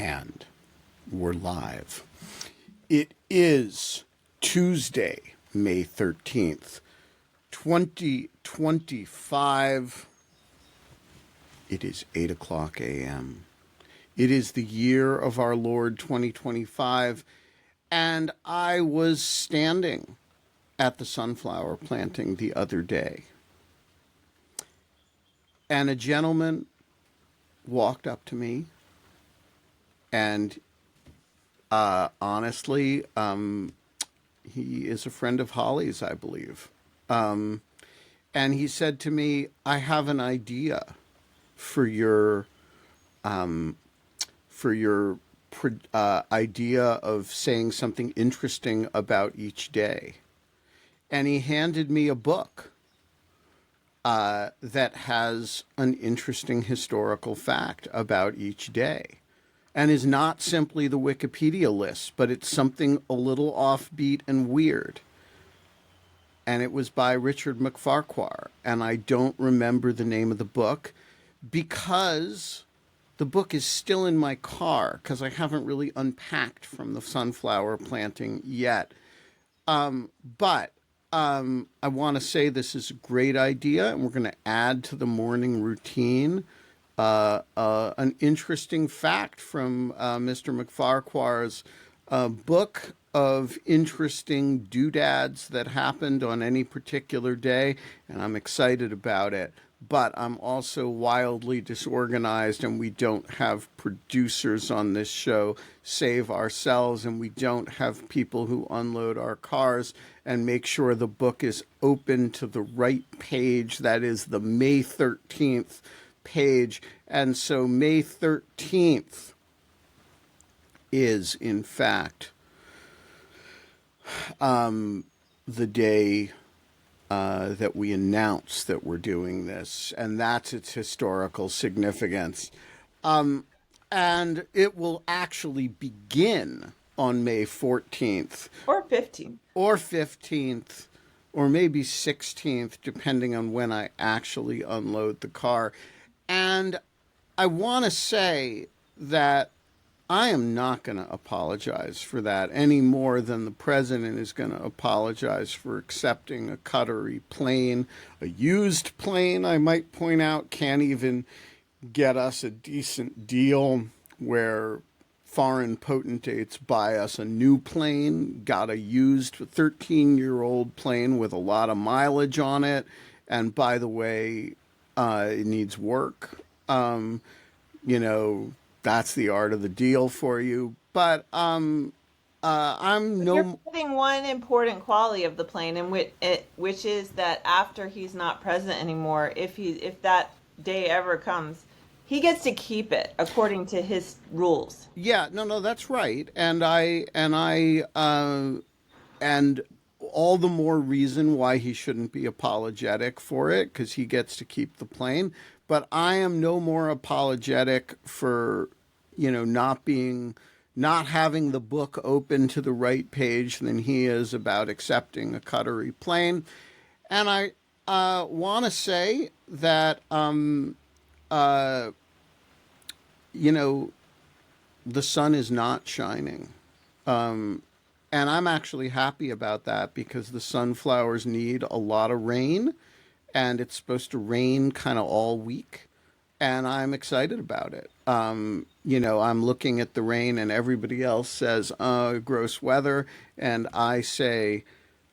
And we're live. It is Tuesday, May 13th, 2025. It is 8 o'clock a.m. It is the year of our Lord 2025, and I was standing at the sunflower planting the other day, and a gentleman walked up to me, and honestly, he is a friend of Holly's, I believe. And he said to me, I have an idea for your idea of saying something interesting about each day. And he handed me a book that has an interesting historical fact about each day, and is not simply the Wikipedia list, but it's something a little offbeat and weird. And it was by Richard McFarquhar, and I don't remember the name of the book because the book is still in my car because I haven't really unpacked from the sunflower planting yet. But I want to say this is a great idea, and we're going to add to the morning routine an interesting fact from Mr. McFarquhar's book of interesting doodads that happened on any particular day, and I'm excited about it. But I'm also wildly disorganized, and we don't have producers on this show save ourselves, and we don't have people who unload our cars and make sure the book is open to the right page. That is the May 13th page. And so May 13th is, in fact, the day that we announce that we're doing this, and that's its historical significance. And it will actually begin on May 14th. Or 15th. Or 15th, or maybe 16th, depending on when I actually unload the car. And I want to say that I am not going to apologize for that any more than the president is going to apologize for accepting a Qatari plane. A used plane, I might point out, can't even get us a decent deal where foreign potentates buy us a new plane, got a used 13-year-old plane with a lot of mileage on it. And by the way, it needs work. That's the art of the deal for you. But I'm You're forgetting one important quality of the plane, and which is that after he's not president anymore, if that day ever comes, he gets to keep it according to his rules. Yeah, no, that's right. And all the more reason why he shouldn't be apologetic for it, because he gets to keep the plane. But I am no more apologetic for, not having the book open to the right page than he is about accepting a Qatari plane. And I want to say that, the sun is not shining. And I'm actually happy about that because the sunflowers need a lot of rain, and it's supposed to rain kind of all week. And I'm excited about it. I'm looking at the rain, and everybody else says, gross weather. And I say,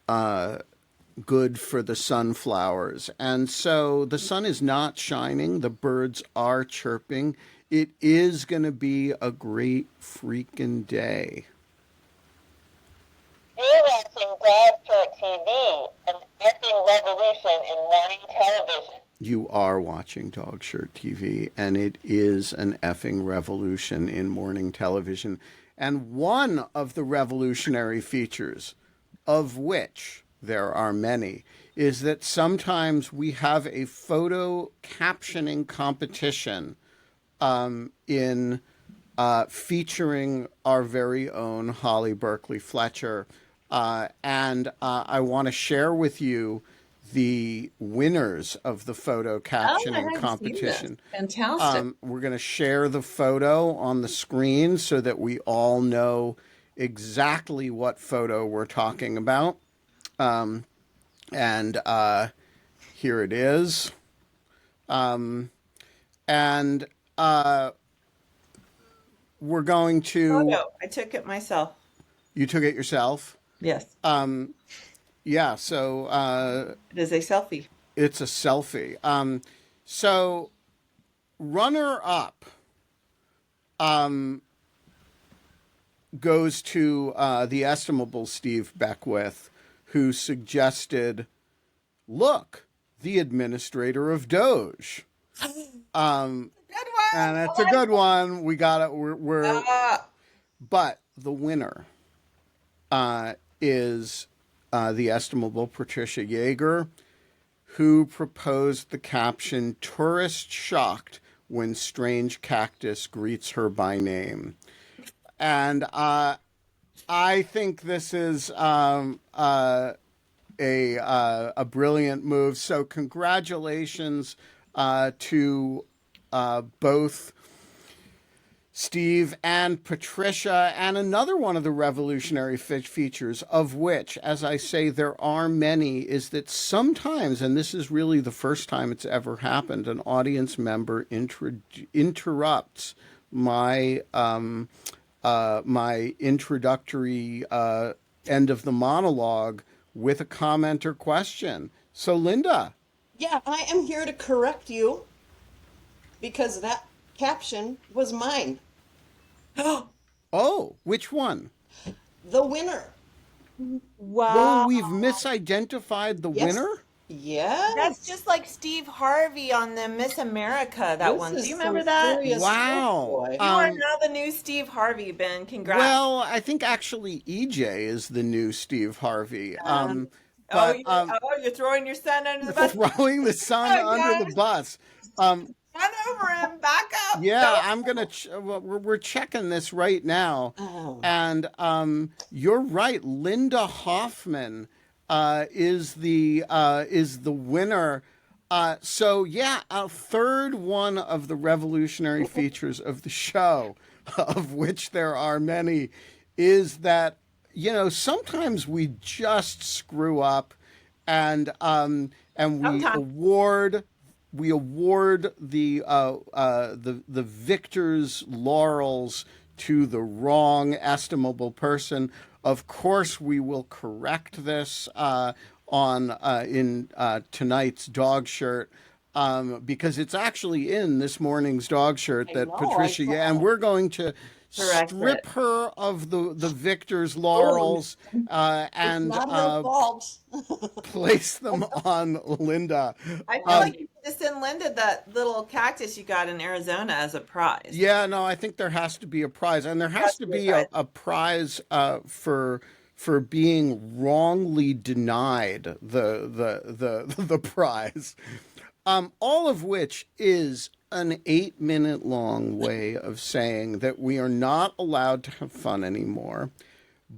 good for the sunflowers. And so the sun is not shining. The birds are chirping. It is going to be a great freaking day. You're watching Dog Shirt TV, an effing revolution in morning television. You are watching Dog Shirt TV, and it is an effing revolution in morning television. And one of the revolutionary features, of which there are many, is that sometimes we have a photo captioning competition in featuring our very own Holly Berkley Fletcher. And I want to share with you the winners of the photo Oh, I captioning haven't seen this. competition. Fantastic. We're going to share the photo on the screen so that we all know exactly what photo we're talking about. And here it is. And we're going to. Photo. I took it myself. You took it yourself? Yes. Yeah, so It is a selfie. it's a selfie. So runner up goes to the estimable Steve Beckwith, who suggested, look, the administrator of Doge. Good one. And that's a good one. We got it. We're but the winner is the estimable Patricia Yeager, who proposed the caption, "Tourist shocked when strange cactus greets her by name." And I think this is a brilliant move. So congratulations to both Steve and Patricia, and another one of the revolutionary features, of which, as I say, there are many, is that sometimes, and this is really the first time it's ever happened, an audience member interrupts my my introductory end of the monologue with a comment or question. So, Linda. Yeah, I am here to correct you because that caption was mine. Oh, which one? The winner. Wow. Oh, we've misidentified the Yes. winner? Yes. That's just like Steve Harvey on the Miss America, that This one. Do is you remember some that? serious Wow. stuff, boy. You are now the new Steve Harvey, Ben. Congrats. Well, I think actually EJ is the new Steve Harvey. You're throwing your son under the bus. Throwing the son Oh, under the bus. Run over him. Back up. Yeah, I'm gonna. We're checking this right now, Oh. and you're right. Linda Hoffman is the winner. So yeah, a third one of the revolutionary features of the show, of which there are many, is that sometimes we just screw up, and we award the victor's laurels to the wrong estimable person. Of course, we will correct this in tonight's dog shirt, because it's actually in this morning's dog shirt that Patricia, and we're going to strip her of the victor's laurels and Not her fault. place them on Linda. I feel like you just send Linda that little cactus you got in Arizona as a prize. Yeah, no, I think there has to be a prize, and there has to be a prize for being wrongly denied the prize. All of which is an 8-minute long way of saying that we are not allowed to have fun anymore,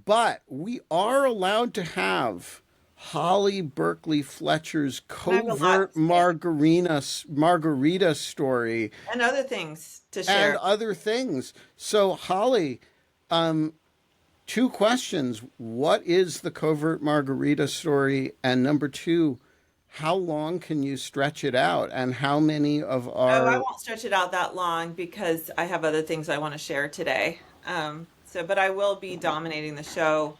but we are allowed to have Holly Berkley Fletcher's covert margarita story and other things to share. and other things. So, Holly, 2 questions. What is the covert margarita story? And number 2, how long can you stretch it out? And how many of our... Oh, I won't stretch it out that long because I have other things I want to share today. But I will be dominating the show,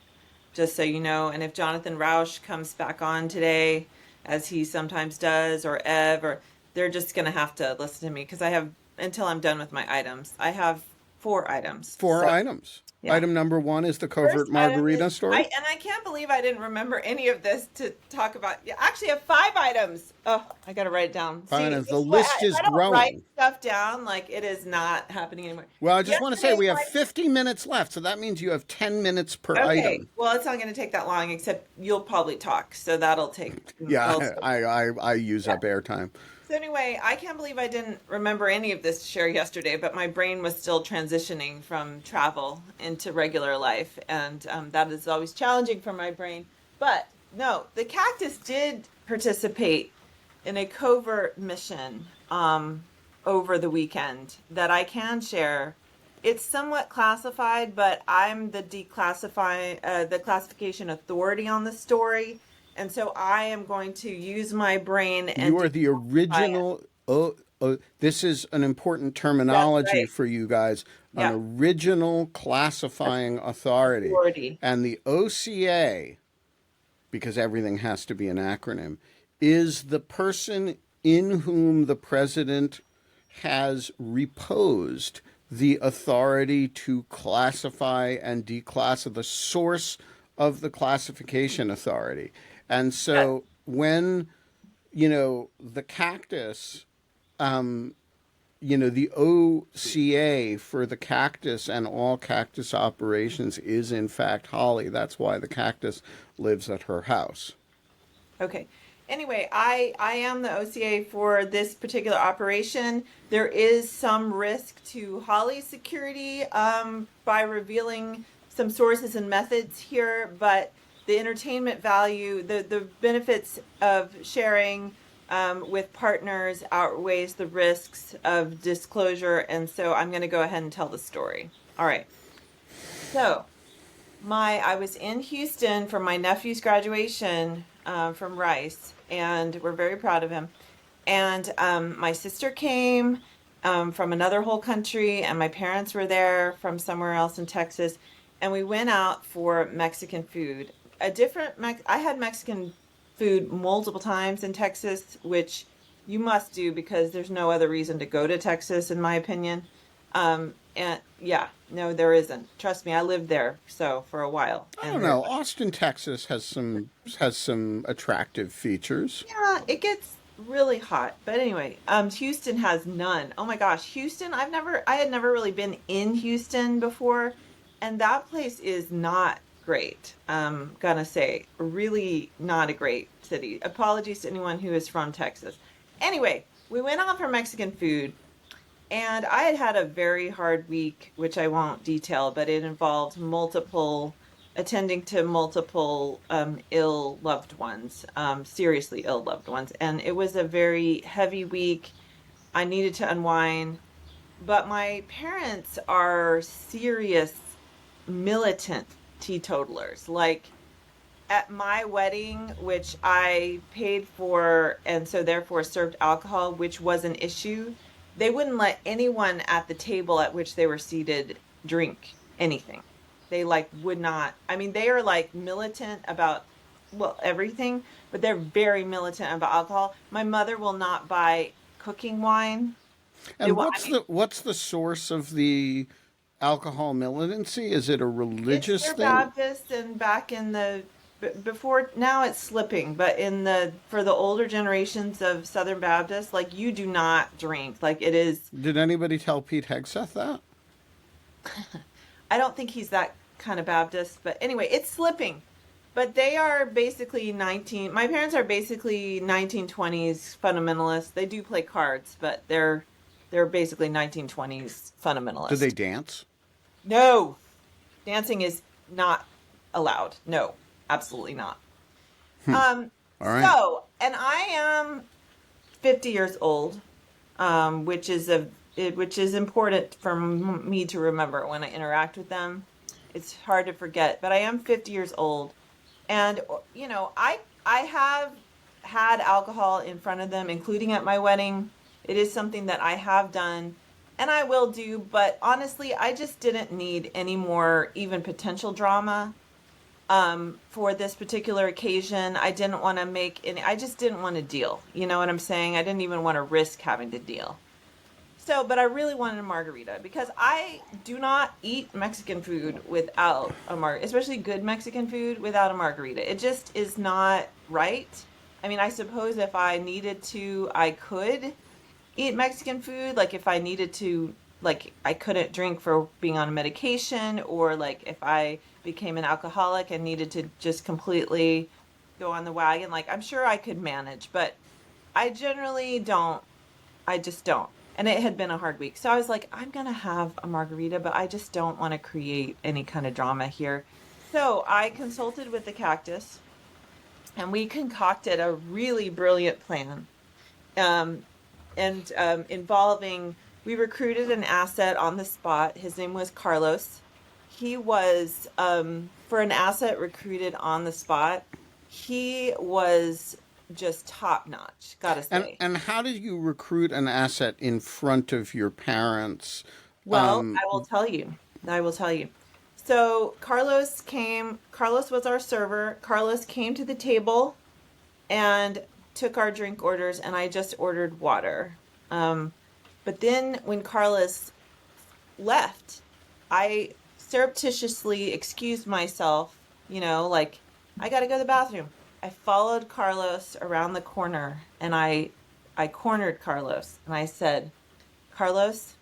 just so you know. And if Jonathan Rausch comes back on today, as he sometimes does, or Ev, they're just going to have to listen to me because I have, until I'm done with my items, I have 4 items. 4 items. Yeah. Item number 1 is the covert margarita story. And I can't believe I didn't remember any of this to talk about. Yeah, actually, I have 5 items. Oh, I got to write it down. See, the list is growing. Write stuff down, like it is not happening anymore. Well, I just want to say we have 50 minutes left, so that means you have 10 minutes per item. Well, it's not going to take that long, except you'll probably talk, so that'll take. Yeah, I use up airtime. So anyway, I can't believe I didn't remember any of this to share yesterday, but my brain was still transitioning from travel into regular life, and that is always challenging for my brain. But no, the cactus did participate in a covert mission over the weekend that I can share. It's somewhat classified, but I'm the the classification authority on the story, and so I am going to use my brain and You are the declassify it. original. This is an important That's terminology right. for you guys. An Yeah, original classifying authority. authority. And the OCA, because everything has to be an acronym, is the person in whom the president has reposed the authority to classify and declassify, the source of the classification authority. And Yes. so when, the cactus, the OCA for the cactus and all cactus operations is in fact Holly. That's why the cactus lives at her house. Okay. Anyway, I am the OCA for this particular operation. There is some risk to Holly's security by revealing some sources and methods here, but the entertainment value, the benefits of sharing with partners outweighs the risks of disclosure, and so I'm going to go ahead and tell the story. All right. So, I was in Houston for my nephew's graduation from Rice, and we're very proud of him. And my sister came from another whole country, and my parents were there from somewhere else in Texas, and we went out for Mexican food. I had Mexican food multiple times in Texas, which you must do because there's no other reason to go to Texas, in my opinion. And yeah, no, there isn't. Trust me, I lived there so for a while. I And don't know. Austin, Texas has some attractive features. yeah, it gets really hot. But anyway, Houston has none. Oh my gosh, Houston, I had never really been in Houston before, and that place is not great. Gonna say, really not a great city. Apologies to anyone who is from Texas. Anyway, we went out for Mexican food. And I had had a very hard week, which I won't detail, but it involved attending to multiple ill loved ones, seriously ill loved ones. And it was a very heavy week. I needed to unwind. But my parents are serious militant teetotalers. Like at my wedding, which I paid for and so therefore served alcohol, which was an issue, they wouldn't let anyone at the table at which they were seated drink anything. They like would not. I mean, they are like militant about, well, everything, but they're very militant about alcohol. My mother will not buy cooking wine. They And will, what's the source of the alcohol militancy? Is it a it's religious their thing? Baptist, and back in the before, now it's slipping, but in the for the older generations of Southern Baptists, like you do not drink. Like it is, Did anybody tell Pete Hegseth that? I don't think he's that kind of Baptist, but anyway, it's slipping. But they are basically my parents are basically 1920s fundamentalists. They do play cards, but they're basically 1920s Do they fundamentalists. dance? No, dancing is not allowed. No, absolutely not. All right. So, and I am 50 years old, which is important for me to remember when I interact with them. It's hard to forget, but I am 50 years old, and I have had alcohol in front of them, including at my wedding. It is something that I have done, and I will do. But honestly, I just didn't need any more even potential drama for this particular occasion. I didn't want to make any, I just didn't want to deal. You know what I'm saying? I didn't even want to risk having to deal. So, but I really wanted a margarita because I do not eat Mexican food without especially good Mexican food without a margarita. It just is not right. I mean, I suppose if I needed to, I could eat Mexican food. Like if I needed to, like I couldn't drink for being on a medication, or like if I became an alcoholic and needed to just completely go on the wagon, like I'm sure I could manage, but I generally don't. I just don't. And it had been a hard week. So I was like, I'm going to have a margarita, but I just don't want to create any kind of drama here. So I consulted with the cactus, and we concocted a really brilliant plan, um, involving, we recruited an asset on the spot. His name was Carlos. He was, for an asset recruited on the spot, he was just top notch, gotta say. And how did you recruit an asset in front of your parents? Well, I will tell you. I will tell you. So Carlos was our server. Carlos came to the table and took our drink orders, and I just ordered water. But then when Carlos left, I surreptitiously excused myself, like, I gotta go to the bathroom. I followed Carlos around the corner, and I cornered Carlos, and I said, Carlos,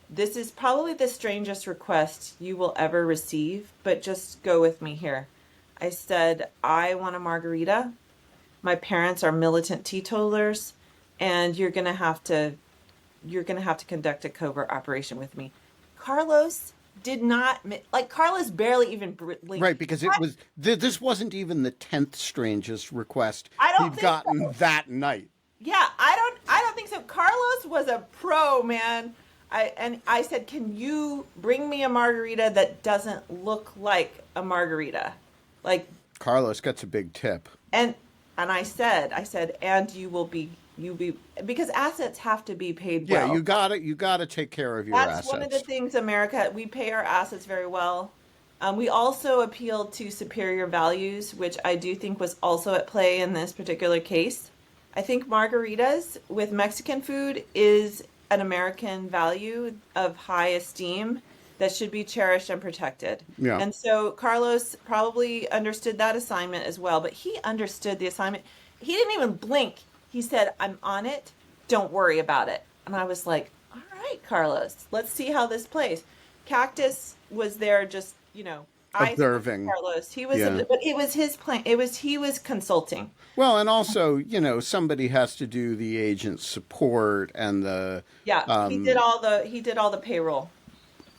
this is probably the strangest request you will ever receive, but just go with me here. I said, I want a margarita. My parents are militant teetotalers, and you're gonna have to conduct a covert operation with me. Carlos did not, like, Carlos barely even blinked. Right, because it was this wasn't even the 10th strangest request I don't he'd think gotten so. that night. Yeah, I don't think so. Carlos was a pro, man. I said, "Can you bring me a margarita that doesn't look like a margarita?" Like, Carlos gets a big tip. and I said, "And you be because assets have to be paid Yeah, well." you gotta take care of your That's assets. one of the things, America, we pay our assets very well. We also appealed to superior values, which I do think was also at play in this particular case. I think margaritas with Mexican food is an American value of high esteem that should be cherished and protected. Yeah. And so Carlos probably understood that assignment as well, but he understood the assignment. He didn't even blink. He said, I'm on it. Don't worry about it. And I was like, all right, Carlos, let's see how this plays. Cactus was there just, Observing. Carlos. He was, Yeah. but it was his plan. He was consulting. Well, and also, somebody has to do the agent support and the Yeah, he did all the payroll.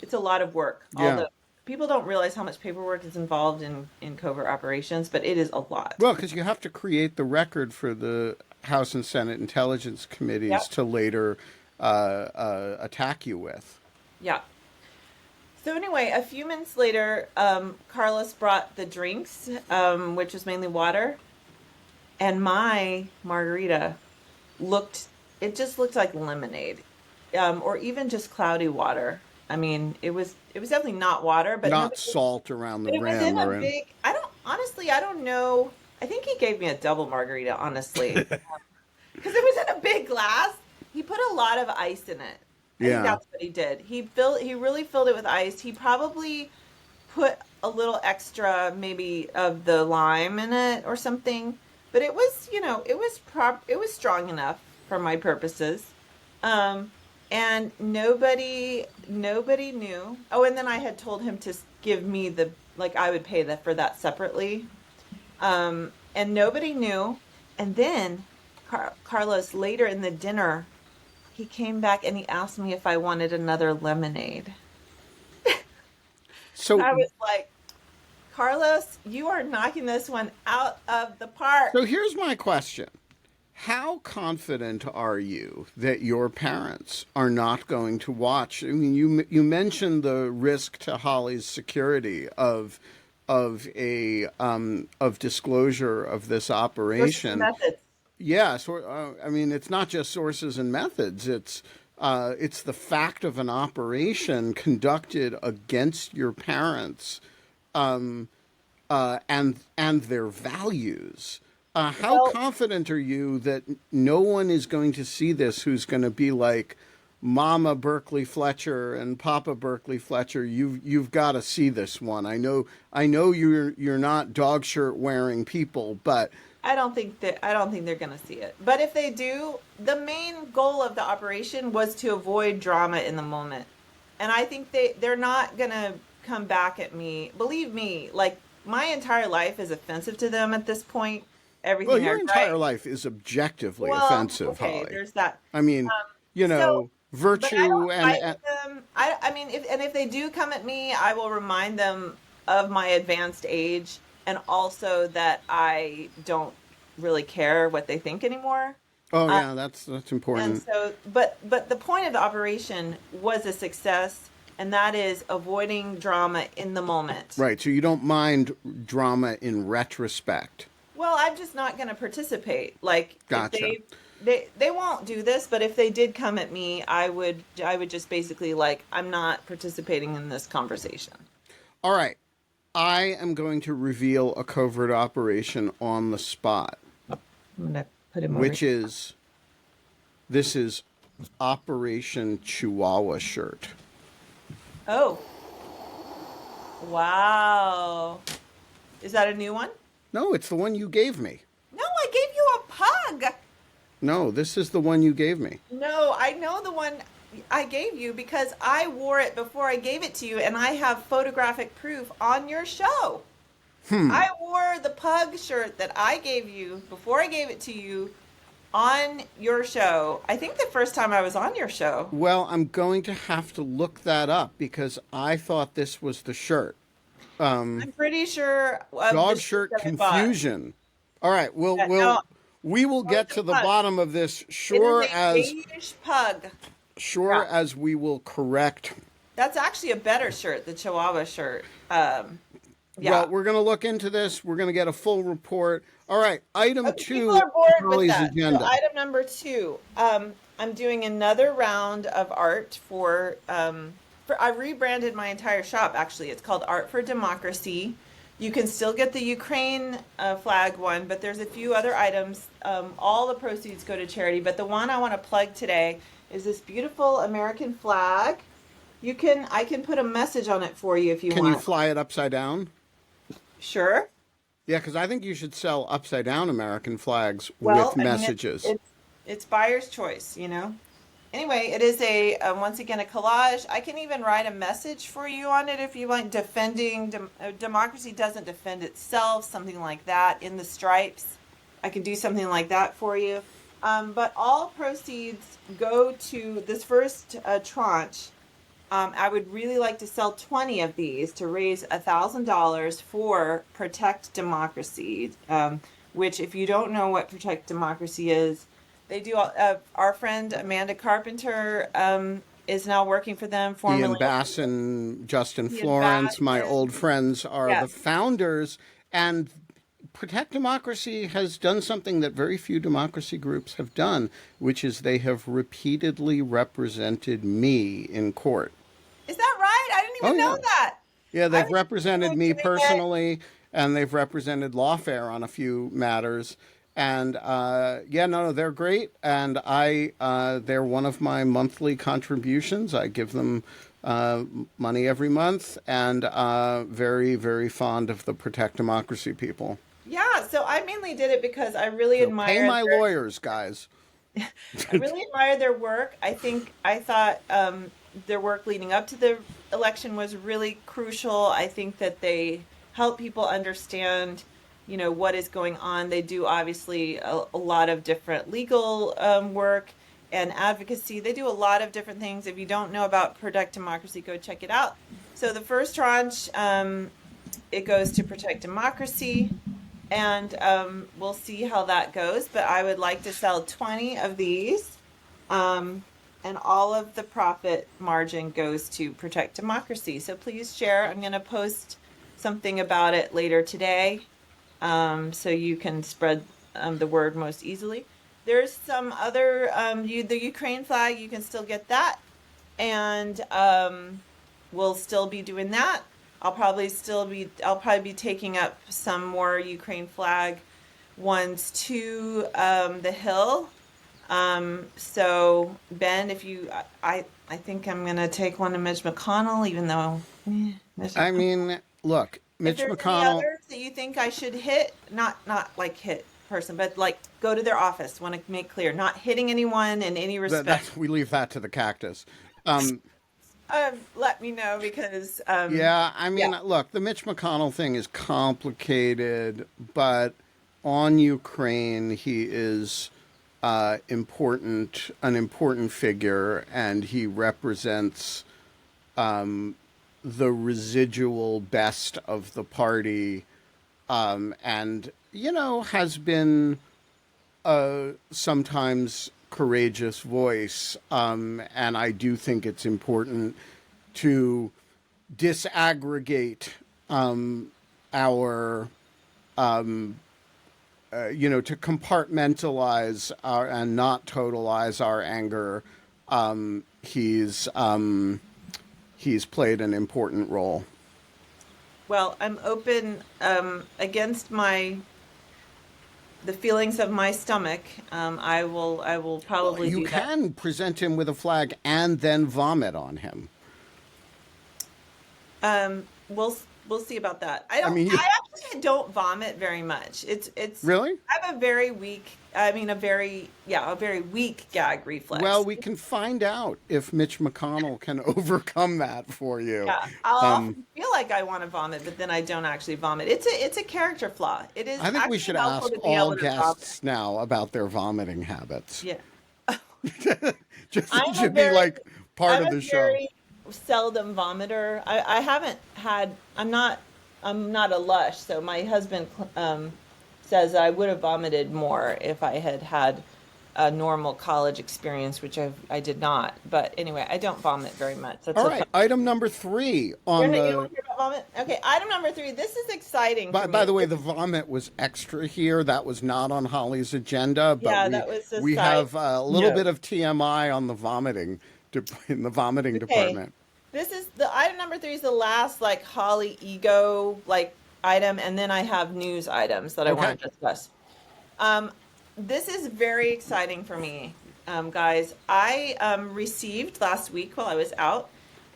It's a lot of work. Yeah. People don't realize how much paperwork is involved in covert operations, but it is a lot. Well, because you have to create the record for the House and Senate Intelligence Committees Yep. to later attack you with. Yeah. So anyway, a few minutes later, Carlos brought the drinks, which was mainly water, and my margarita just looked like lemonade, or even just cloudy water. I mean, it was definitely not water, but Not salt around the it was rim in a or in. big. I don't know. I think he gave me a double margarita, honestly, because it was in a big glass. He put a lot of ice in it. I Yeah. think that's what he did. He really filled it with ice. He probably put a little extra, maybe, of the lime in it or something. But it was, it was strong enough for my purposes. And nobody knew. Oh, and then I had told him to give me I would pay for that separately. And nobody knew. And then Carlos, later in the dinner, he came back and he asked me if I wanted another lemonade. So, I was like, Carlos, you are knocking this one out of the park. so here's my question. How confident are you that your parents are not going to watch? I mean, you mentioned the risk to Holly's security of disclosure of this operation. Methods. Yes, I mean, it's not just sources and methods. It's the fact of an operation conducted against your parents, and their values. How Well, confident are you that no one is going to see this who's going to be like, Mama Berkley Fletcher and Papa Berkley Fletcher, you've got to see this one. I know you're not dog shirt wearing people, but I don't think they're going to see it. But if they do, the main goal of the operation was to avoid drama in the moment. And I think they're not going to come back at me. Believe me, like, my entire life is offensive to them at this point. Everything well, your I entire write. life is objectively Well, offensive, okay, Holly. there's that. I mean, So, but I virtue don't fight and with them. I mean, if they do come at me, I will remind them of my advanced age and also that I don't really care what they think anymore. Oh Uh, yeah, that's and important. so, but the point of the operation was a success, and that is avoiding drama in the moment. Right. So you don't mind drama in retrospect. Well, I'm just not going to participate. Like if Gotcha. they won't do this, but if they did come at me, I would just basically like I'm not participating in this conversation. All right. I am going to reveal a covert operation on the spot, I'm gonna put him over which here. is this is Operation Chihuahua shirt. Oh, wow. Is that a new one? No, it's the one you gave me. No, I gave you a pug. No, this is the one you gave me. No, I know the one I gave you because I wore it before I gave it to you, and I have photographic proof on your show. I wore the pug shirt that I gave you before I gave it to you on your show. I think the first time I was on your show. Well, I'm going to have to look that up because I thought this was the shirt. I'm pretty sure of the Dog shirt shirt that I bought. confusion. All right, Yeah, no, we will oh, get it's a to the pug. bottom of this It is a beige pug. sure Yeah. as we will correct. That's actually a better shirt, the Chihuahua shirt. Yeah. Well, we're going to look into this. We're going to get a full report. All right, item Okay, people 2 are on bored with Holly's that. So agenda. item number 2, I'm doing another round of art I rebranded my entire shop. Actually, it's called Art for Democracy. You can still get the Ukraine flag one, but there's a few other items. All the proceeds go to charity, but the one I want to plug today is this beautiful American flag. I can put a message on it for you if you Can want. you fly it upside down? Sure. Yeah, because I think you should sell upside down American flags Well, with I mean, messages. it's buyer's choice, you know. Anyway, it is once again a collage. I can even write a message for you on it if you want. Democracy doesn't defend itself, something like that, in the stripes. I can do something like that for you. But all proceeds go to this first tranche. I would really like to sell 20 of these to raise $1,000 for Protect Democracy, which, if you don't know what Protect Democracy is, they do. Our friend Amanda Carpenter is now working for them. Ian Formerly, Basson, Justin Ian Florence, my Basson. old friends, are Yeah. the founders. And Protect Democracy has done something that very few democracy groups have done, which is they have repeatedly represented me in court. Is that right? I didn't even know Yeah. that. Yeah, I they've was represented me doing it. personally, and they've represented Lawfare on a few matters. And no, they're great, and they're one of my monthly contributions. I give them money every month, and very, very fond of the Protect Democracy people. Yeah, so I mainly did it because I really So admire pay my their- lawyers, guys. I really admire their work. I thought their work leading up to the election was really crucial. I think that they help people understand, what is going on. They do obviously a lot of different legal work and advocacy. They do a lot of different things. If you don't know about Protect Democracy, go check it out. So the first tranche, it goes to Protect Democracy. And we'll see how that goes. But I would like to sell 20 of these. And all of the profit margin goes to Protect Democracy. So please share. I'm going to post something about it later today so you can spread the word most easily. There's some other, the Ukraine flag, you can still get that. And we'll still be doing that. I'll probably be taking up some more Ukraine flag ones to the Hill. So Ben, I think I'm gonna take one to Mitch McConnell, even though. I mean, look, Mitch If there's any McConnell. others that you think I should hit, not like hit person, but like go to their office. Want to make clear, not hitting anyone in any respect. We leave that to the cactus. Let me know because Yeah, I mean, look, the Mitch McConnell thing is complicated, but on Ukraine, he is an important figure, and he represents the residual best of the party and, has been a sometimes courageous voice. And I do think it's important to disaggregate our to compartmentalize and not totalize our anger. He's played an important role. Well, I'm open against the feelings of my stomach. I will probably You do that. can present him with a flag and then vomit on him. We'll see about that. mean, I actually don't vomit very much. It's Really? I have a very weak gag reflex. Well, we can find out if Mitch McConnell can overcome that for you. Yeah, I'll often feel like I want to vomit, but then I don't actually vomit. It's a character flaw. It is. I think we actually should helpful ask to be all able to guests now about their vomiting habits. Yeah. Just I'm it a should be very- like part I'm of a the show. very seldom vomiter. I haven't had. I'm not a lush. So my husband says I would have vomited more if I had had a normal college experience, which I did not. But anyway, I don't vomit very much. That's All okay. right, item number 3 on You don't the. hear about vomit? Okay, item number 3. This is exciting. for By me. the way, the vomit was extra here. That was not on Holly's agenda, but Yeah, that was a we side have a little note. bit of TMI on the vomiting in the vomiting department. This is the item number 3 is the last Holly ego item, and then I have news items that I want to discuss. This is very exciting for me, guys. I received last week while I was out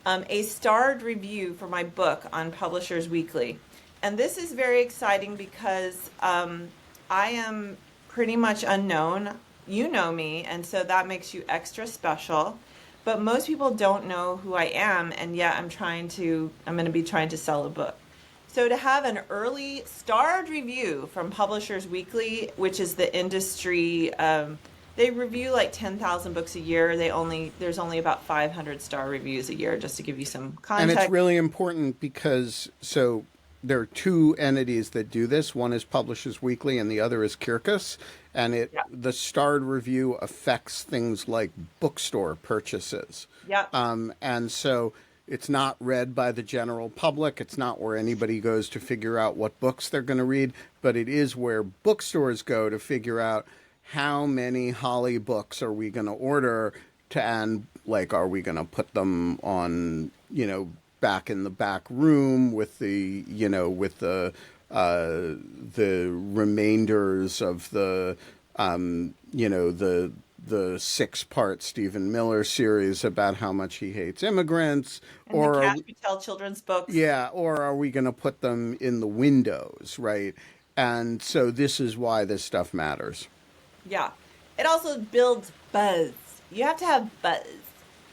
a starred review for my book on Publishers Weekly, and this is very exciting because I am pretty much unknown. You know me, and so that makes you extra special. But most people don't know who I am, and yet I'm going to be trying to sell a book. So to have an early starred review from Publishers Weekly, which is the industry, they review 10,000 books a year. There's only about 500 star reviews a year, just to give you some context. And it's really important because there are 2 entities that do this. One is Publishers Weekly and the other is Kirkus. And the starred review affects things like bookstore purchases. Yeah. And so it's not read by the general public. It's not where anybody goes to figure out what books they're going to read, but it is where bookstores go to figure out how many Holly books are we going to order and are we going to put them on, back in the back room with the remainders of the 6-part Stephen Miller series about how much he hates immigrants, and the Cash Patel children's books. Yeah, or are we going to put them in the windows, right? And so this is why this stuff matters. Yeah. It also builds buzz. You have to have buzz.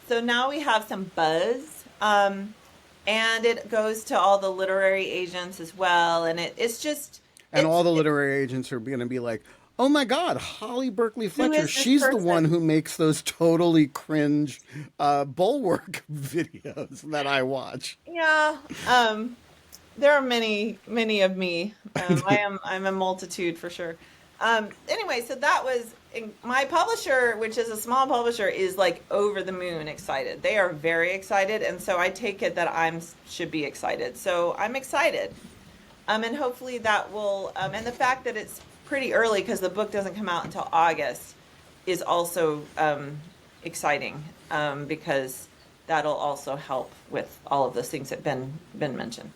So now we have some buzz. And it goes to all the literary agents as well. And it's just... And all the literary agents are going to be like, oh my God, Holly Berkley Fletcher. She's the one who makes those totally cringe Bulwark videos that I watch. Yeah. There are many of me. I'm a multitude for sure. Anyway, so that was my publisher, which is a small publisher, is over the moon excited. They are very excited, and so I take it that I should be excited. So I'm excited, and hopefully that will. And the fact that it's pretty early because the book doesn't come out until August is also exciting because that'll also help with all of those things that been mentioned.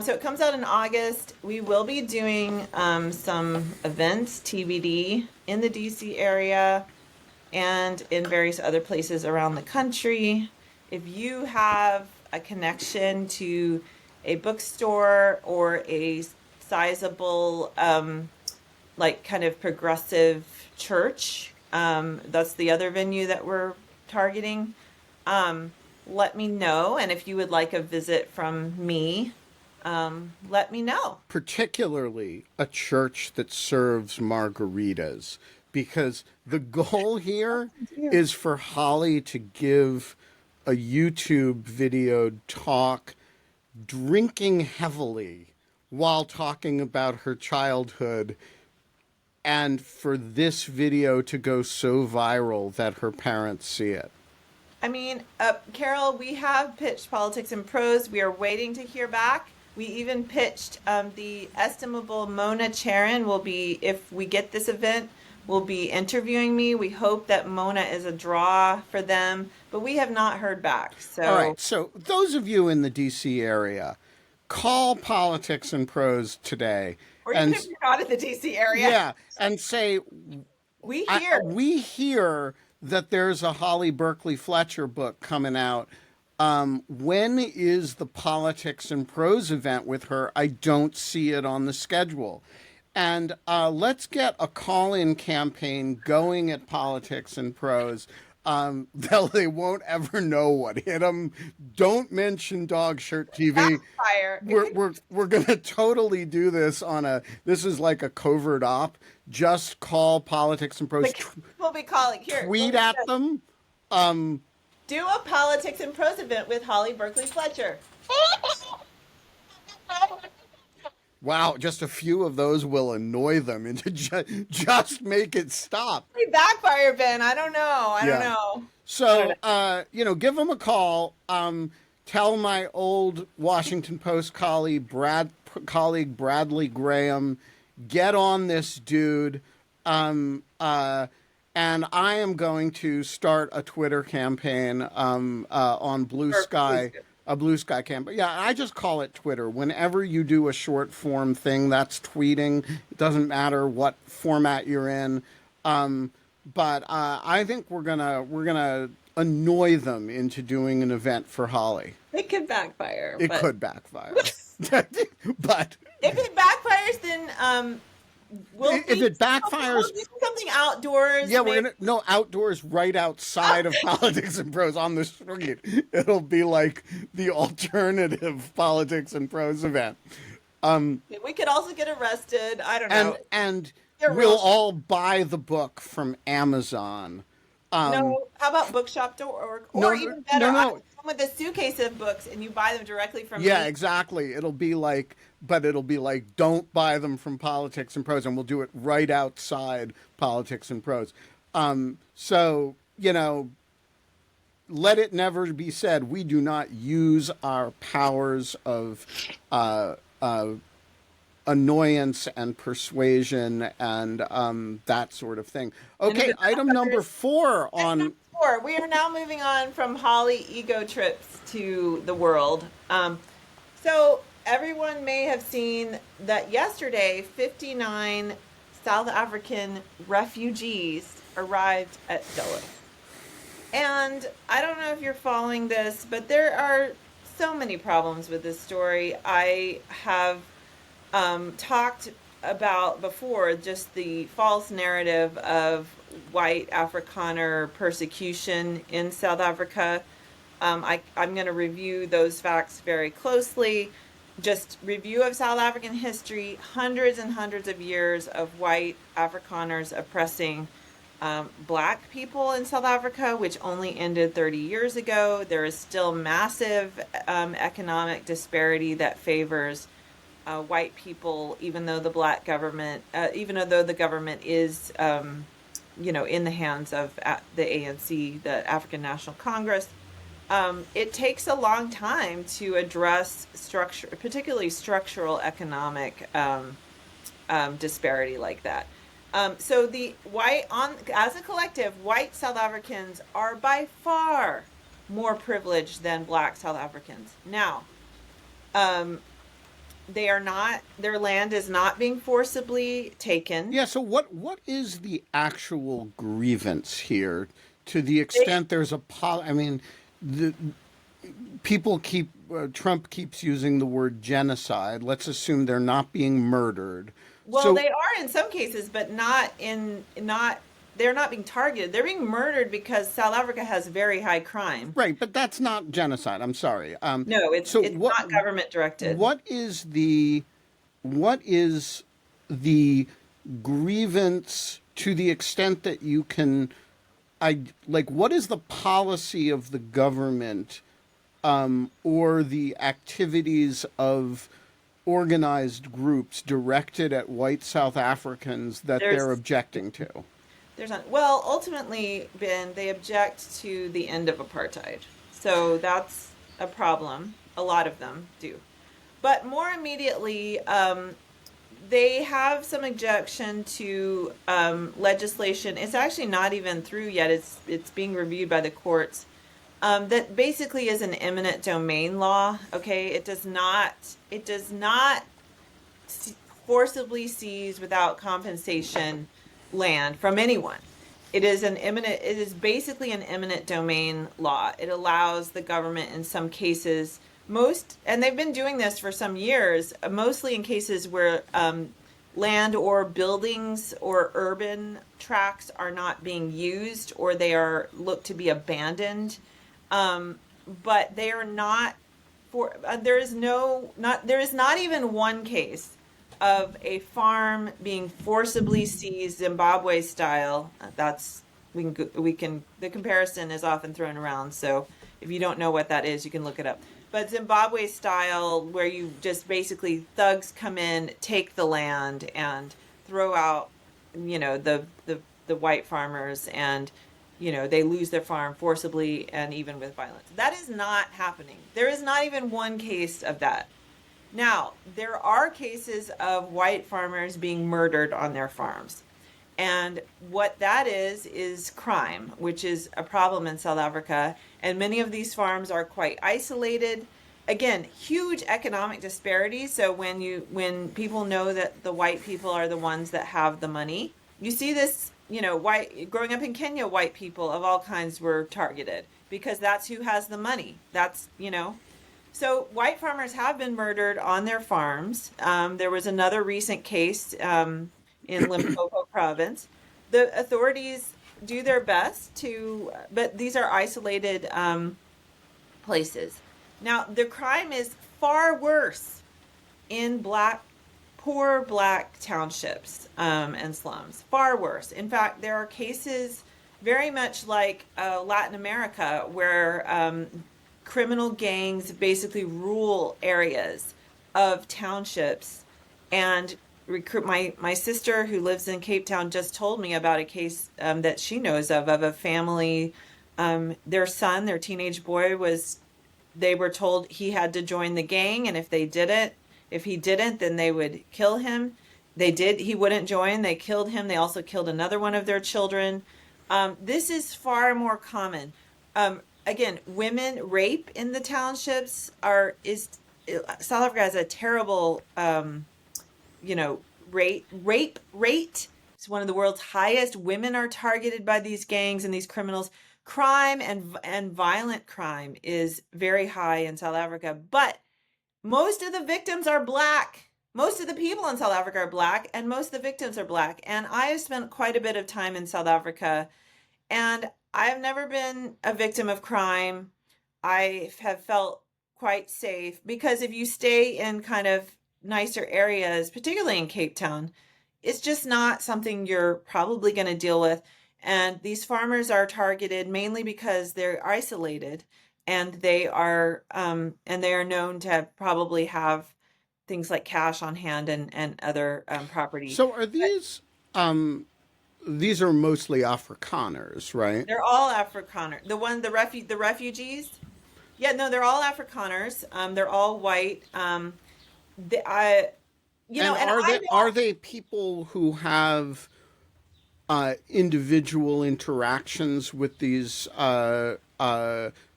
So it comes out in August. We will be doing some events, TBD, in the DC area and in various other places around the country. If you have a connection to a bookstore or a sizable, kind of progressive church, that's the other venue that we're targeting, let me know. And if you would like a visit from me, let me know. Particularly a church that serves margaritas, because the goal here is for Holly to give a YouTube video talk drinking heavily while talking about her childhood, and for this video to go so viral that her parents see it. I mean, Carol, we have pitched Politics and Prose. We are waiting to hear back. We even pitched the estimable Mona Charon will be, if we get this event, will be interviewing me. We hope that Mona is a draw for them, but we have not heard back. So, all right. So those of you in the DC area, call Politics and Prose today. or even if you're not in the DC area. Yeah, and say, we hear that there's a Holly Berkley Fletcher book coming out. When is the Politics and Prose event with her? I don't see it on the schedule. And let's get a call-in campaign going at Politics and Prose. They won't ever know what hit them. Don't mention Dog Shirt TV. We're gonna totally do this this is like a covert op. Just call Politics and Prose. We'll be calling here. Tweet at them. Do a Politics and Prose event with Holly Berkley Fletcher. Wow, just a few of those will annoy them into just make it stop. They backfire, Ben. I don't know. I don't know. So, give them a call. Tell my old Washington Post colleague Bradley Graham, get on this dude. And I am going to start a Twitter campaign on Blue Sky. A Blue Sky campaign. Yeah, I just call it Twitter. Whenever you do a short form thing, that's tweeting. It doesn't matter what format you're in. But I think we're gonna annoy them into doing an event for Holly. It could backfire. It could backfire. But if it backfires, then if it backfires, we'll do something outdoors. Yeah, we're gonna outdoors, right outside of Politics and Prose on the street. It'll be like the alternative Politics and Prose event. We could also get arrested. I don't know. And we'll all buy the book from Amazon. No, how about bookshop.org? Or even better, come with a suitcase of books and you buy them directly from me. Yeah, exactly. It'll be like, don't buy them from Politics and Prose, and we'll do it right outside Politics and Prose. So, let it never be said, we do not use our powers of annoyance and persuasion and that sort of thing. Okay, item number 4 on... We are now moving on from Holly ego trips to the world. So everyone may have seen that yesterday, 59 South African refugees arrived at Dulles. And I don't know if you're following this, but there are so many problems with this story. I have talked about before just the false narrative of white Afrikaner persecution in South Africa. I'm going to review those facts very closely. Just review of South African history, hundreds and hundreds of years of white Afrikaners oppressing black people in South Africa, which only ended 30 years ago. There is still massive economic disparity that favors white people, even though the black government, even though the government is, in the hands of the ANC, the African National Congress. It takes a long time to address particularly structural economic disparity like that. So as a collective, white South Africans are by far more privileged than black South Africans. Now, they are not, their land is not being forcibly taken. Yeah, so what is the actual grievance here, to the extent there's Trump keeps using the word genocide. Let's assume they're not being murdered. Well, they are in some cases, but they're not being targeted. They're being murdered because South Africa has very high crime. Right, but that's not genocide. I'm sorry. No, it's not government directed. What is the grievance, to the extent that you can, what is the policy of the government or the activities of organized groups directed at white South Africans that they're There's objecting to? there's not, well, ultimately, Ben, they object to the end of apartheid. So that's a problem. A lot of them do. But more immediately, they have some objection to legislation. It's actually not even through yet. It's being reviewed by the courts. That basically is an eminent domain law. Okay, it does not forcibly seize without compensation land from anyone. It is basically an eminent domain law. It allows the government in some cases, and they've been doing this for some years, mostly in cases where land or buildings or urban tracts are not being used, or they are looked to be abandoned. But they are not there is not even one case of a farm being forcibly seized Zimbabwe style. The comparison is often thrown around. So if you don't know what that is, you can look it up. But Zimbabwe style, where you just basically thugs come in, take the land, and throw out, the white farmers, and they lose their farm forcibly and even with violence. That is not happening. There is not even one case of that. Now, there are cases of white farmers being murdered on their farms. And what that is crime, which is a problem in South Africa. And many of these farms are quite isolated. Again, huge economic disparities. So when people know that the white people are the ones that have the money, you see this, growing up in Kenya, white people of all kinds were targeted because that's who has the money. So white farmers have been murdered on their farms. There was another recent case in Limpopo province. The authorities do their best but these are isolated places. Now, the crime is far worse in poor black townships and slums. Far worse. In fact, there are cases very much like Latin America where criminal gangs basically rule areas of townships and recruit. My sister who lives in Cape Town just told me about a case that she knows of a family. Their son, their teenage boy, they were told he had to join the gang, and if he didn't, then they would kill him. They did. He wouldn't join. They killed him. They also killed another one of their children. This is far more common. Again, women rape in the townships South Africa has a terrible, rape rate. It's one of the world's highest. Women are targeted by these gangs and these criminals. Crime and violent crime is very high in South Africa, but most of the victims are black. Most of the people in South Africa are black, and most of the victims are black. And I have spent quite a bit of time in South Africa, and I have never been a victim of crime. I have felt quite safe because if you stay in kind of nicer areas, particularly in Cape Town, it's just not something you're probably going to deal with. And these farmers are targeted mainly because they're isolated, and they are known to probably have things like cash on hand and other property. So are these are mostly Afrikaners, right? They're all Afrikaners. The refugees. Yeah, no, they're all Afrikaners. They're all white. Are they people who have individual interactions with these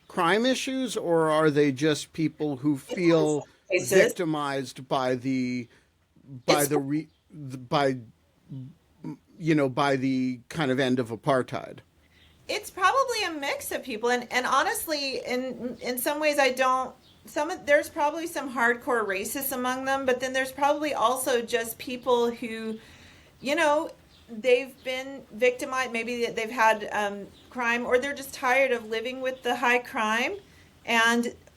crime issues, or are they just people who feel victimized by the kind of end of apartheid? It's probably a mix of people, and honestly, in some ways, there's probably some hardcore racists among them, but then there's probably also just people who, they've been victimized. Maybe they've had crime, or they're just tired of living with the high crime,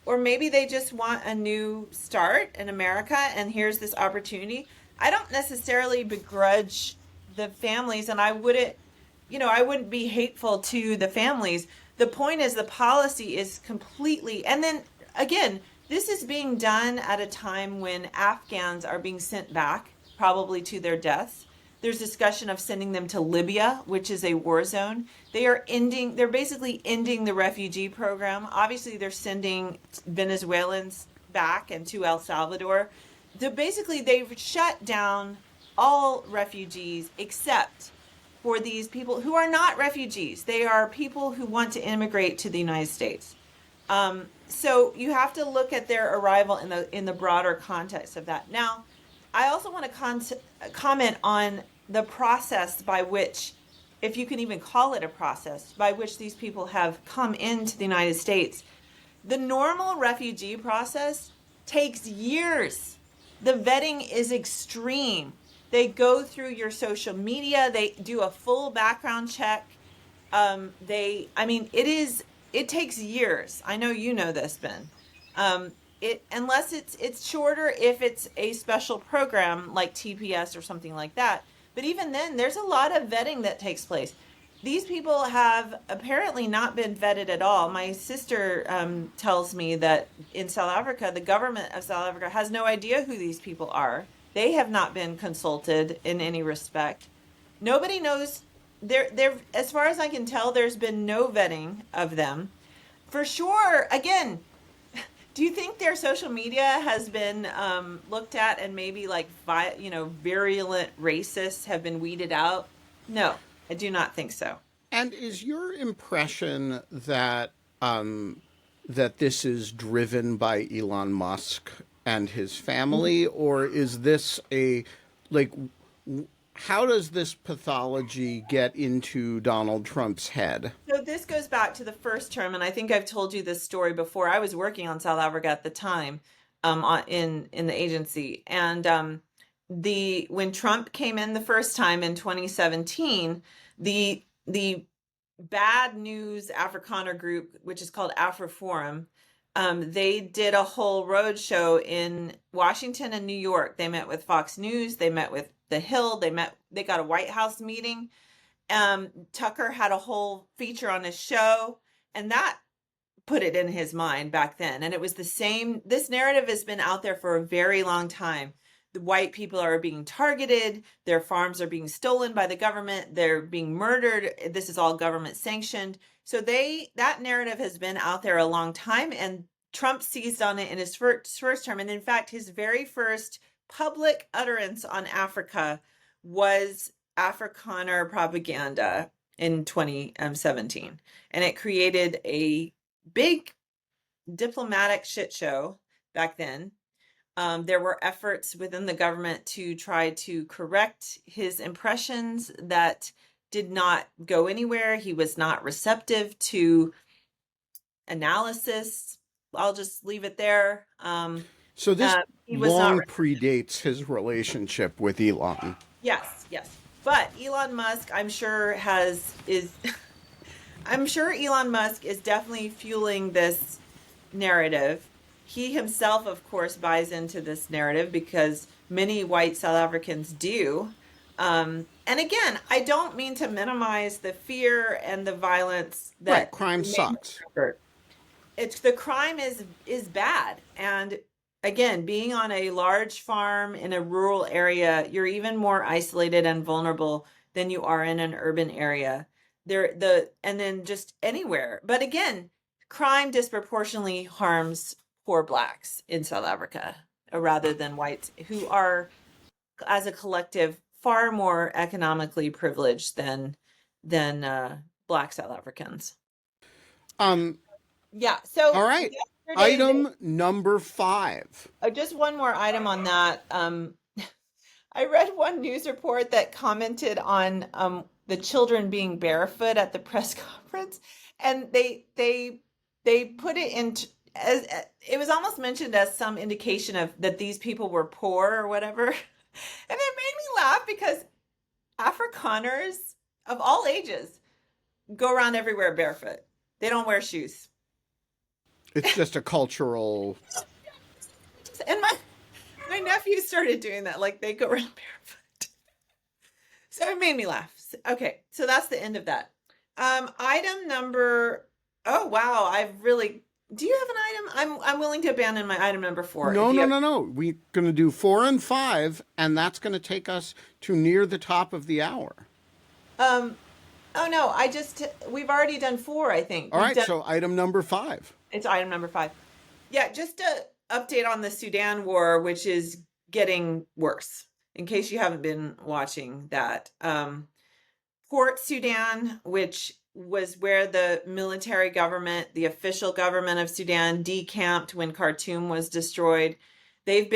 or maybe they just want a new start in America, and here's this opportunity. I don't necessarily begrudge the families, and I wouldn't be hateful to the families. The point is the policy is completely, and then again, This is being done at a time when Afghans are being sent back, probably to their deaths. There's discussion of sending them to Libya, which is a war zone. They're basically ending the refugee program. Obviously, they're sending Venezuelans back and to El Salvador. They've shut down all refugees except for these people who are not refugees. They are people who want to immigrate to the United States. So you have to look at their arrival in the broader context of that. Now, I also want to comment on the process by which, if you can even call it a process, by which these people have come into the United States. The normal refugee process takes years. The vetting is extreme. They go through your social media. They do a full background check. It takes years. I know you know this, Ben. Unless it's shorter if it's a special program like TPS or something like that. But even then, there's a lot of vetting that takes place. These people have apparently not been vetted at all. My sister tells me that in South Africa, the government of South Africa has no idea who these people are. They have not been consulted in any respect. Nobody knows. As far as I can tell, there's been no vetting of them. For sure, again, do you think their social media has been looked at and maybe virulent racists have been weeded out? No, I do not think so. And is your impression that that this is driven by Elon Musk and his family, or is this how does this pathology get into Donald Trump's head? So this goes back to the first term, and I think I've told you this story before. I was working on South Africa at the time, in the agency, and when Trump came in the first time in 2017, the Bad News Afrikaner group, which is called AfroForum, they did a whole road show in Washington and New York. They met with Fox News, they met with The Hill, they got a White House meeting. Tucker had a whole feature on his show, and that put it in his mind back then. And it was the same. This narrative has been out there for a very long time. The white people are being targeted. Their farms are being stolen by the government. They're being murdered. This is all government sanctioned. So that narrative has been out there a long time, and Trump seized on it in his first term. And in fact, his very first public utterance on Africa was Afrikaner propaganda in 2017. And it created a big diplomatic shit show back then. There were efforts within the government to try to correct his impressions that did not go anywhere. He was not receptive to analysis. I'll just leave it there. So this long not predates his relationship with Elon. Yes. But Elon Musk, I'm sure Elon Musk is definitely fueling this narrative. He himself, of course, buys into this narrative because many white South Africans do. And again, I don't mean to minimize the fear and the violence that Right, crime sucks. The crime is bad. And again, being on a large farm in a rural area, you're even more isolated and vulnerable than you are in an urban area. And then just anywhere. But again, crime disproportionately harms poor blacks in South Africa rather than whites, who are, as a collective, far more economically privileged than black South Africans. Yeah. So all right. Item number 5. Just one more item on that. I read one news report that commented on the children being barefoot at the press conference, and they put it into as it was almost mentioned as some indication of that these people were poor or whatever. And it made me laugh because Afrikaners of all ages go around everywhere barefoot. They don't wear shoes. It's just a cultural. And my nephew started doing that. Like, they go around barefoot. So it made me laugh. Okay, so that's the end of that. Item number. Oh wow, I've really Do you have an item? I'm willing to abandon my item number 4. No, If you no, have, no, no. We're going to do 4 and 5, and that's going to take us to near the top of the hour. um, oh no, we've already done 4. I think All we've right, done. so item number 5. It's item number 5. Yeah, just a update on the Sudan war, which is getting worse. In case you haven't been watching that, Port Sudan, which was where the military government, the official government of Sudan, decamped when Khartoum was destroyed. They've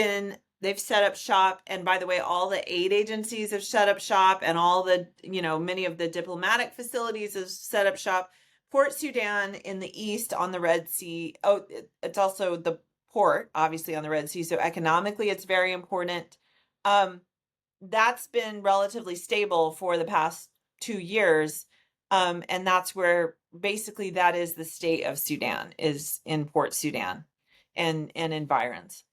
set up shop, and by the way, all the aid agencies have set up shop, and all the many of the diplomatic facilities have set up shop. Port Sudan in the east on the Red Sea. Oh, it's also the port, obviously, on the Red Sea. So economically, it's very important. Um, that's been relatively stable for the past 2 years. And that's where basically that is the state of Sudan, is in Port Sudan and environs.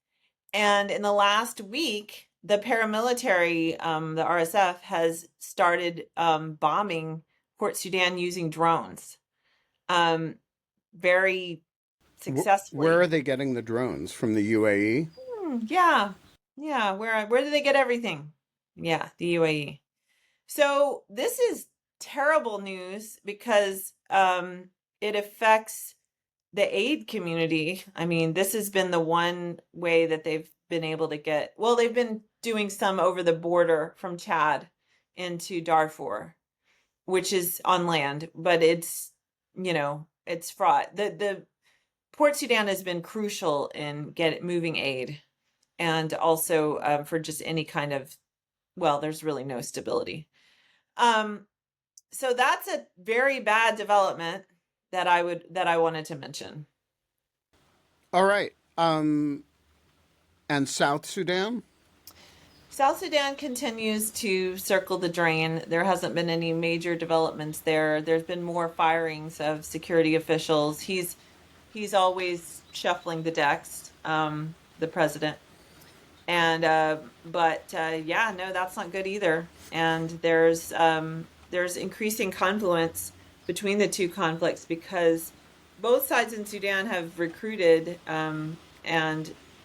And in the last week, the paramilitary, the RSF, has started bombing Port Sudan using drones very successfully. Where are they getting the drones? From the UAE? Yeah. Yeah. Where do they get everything? Yeah, the UAE. So this is terrible news because it affects the aid community. I mean, this has been the one way that they've been able to they've been doing some over the border from Chad into Darfur, which is on land, but it's fraught. The Port Sudan has been crucial in moving aid, and also for just any kind of, there's really no stability. So that's a very bad development that I wanted to mention. All right. And South Sudan? South Sudan continues to circle the drain. There hasn't been any major developments there. There's been more firings of security officials. He's always shuffling the decks, the president. And yeah, no, that's not good either. And there's increasing confluence between the two conflicts because both sides in Sudan have recruited, and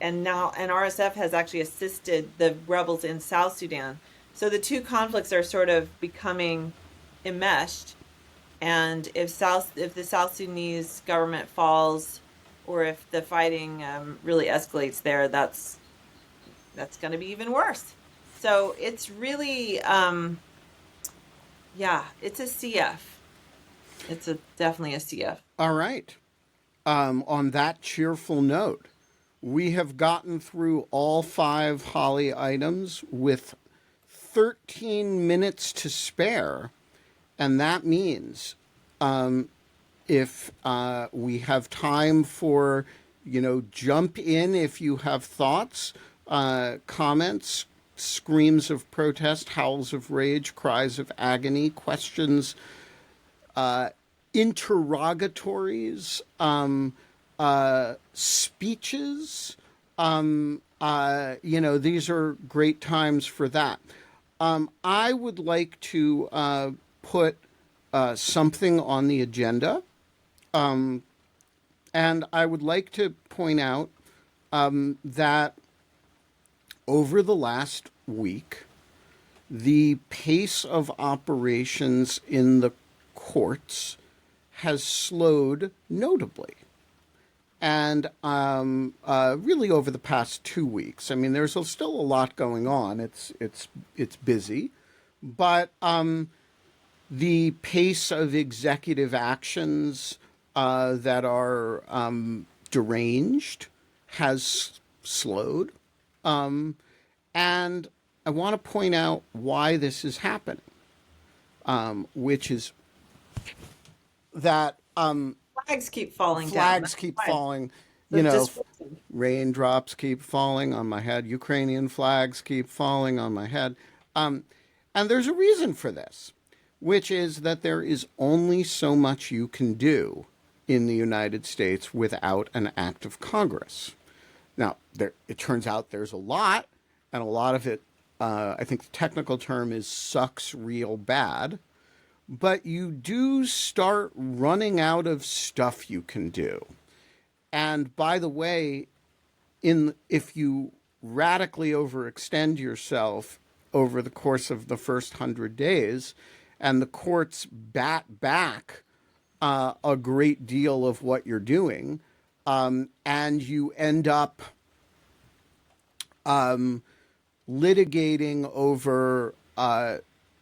now RSF has actually assisted the rebels in South Sudan. So the two conflicts are sort of becoming enmeshed. And if the South Sudanese government falls, or if the fighting really escalates there, that's going to be even worse. So it's really, it's a CF. It's definitely a CF. All right. On that cheerful note, we have gotten through all 5 Holly items with 13 minutes to spare. And that means if we have time for, jump in if you have thoughts, comments, screams of protest, howls of rage, cries of agony, questions, interrogatories, speeches. These are great times for that. I would like to put something on the agenda. And I would like to point out that over the last week, the pace of operations in the courts has slowed notably. And really over the past 2 weeks, I mean, there's still a lot going on. It's busy, but the pace of executive actions that are deranged has slowed. And I want to point out why this is happening, which is that flags keep falling down. Flags keep falling. Raindrops keep falling on my head. Ukrainian flags keep falling on my head. And there's a reason for this, which is that there is only so much you can do in the United States without an act of Congress. Now, it turns out there's a lot, and a lot of it, I think the technical term is sucks real bad. But you do start running out of stuff you can do. And by the way, if you radically overextend yourself over the course of the first 100 days, and the courts bat back a great deal of what you're doing, and you end up litigating over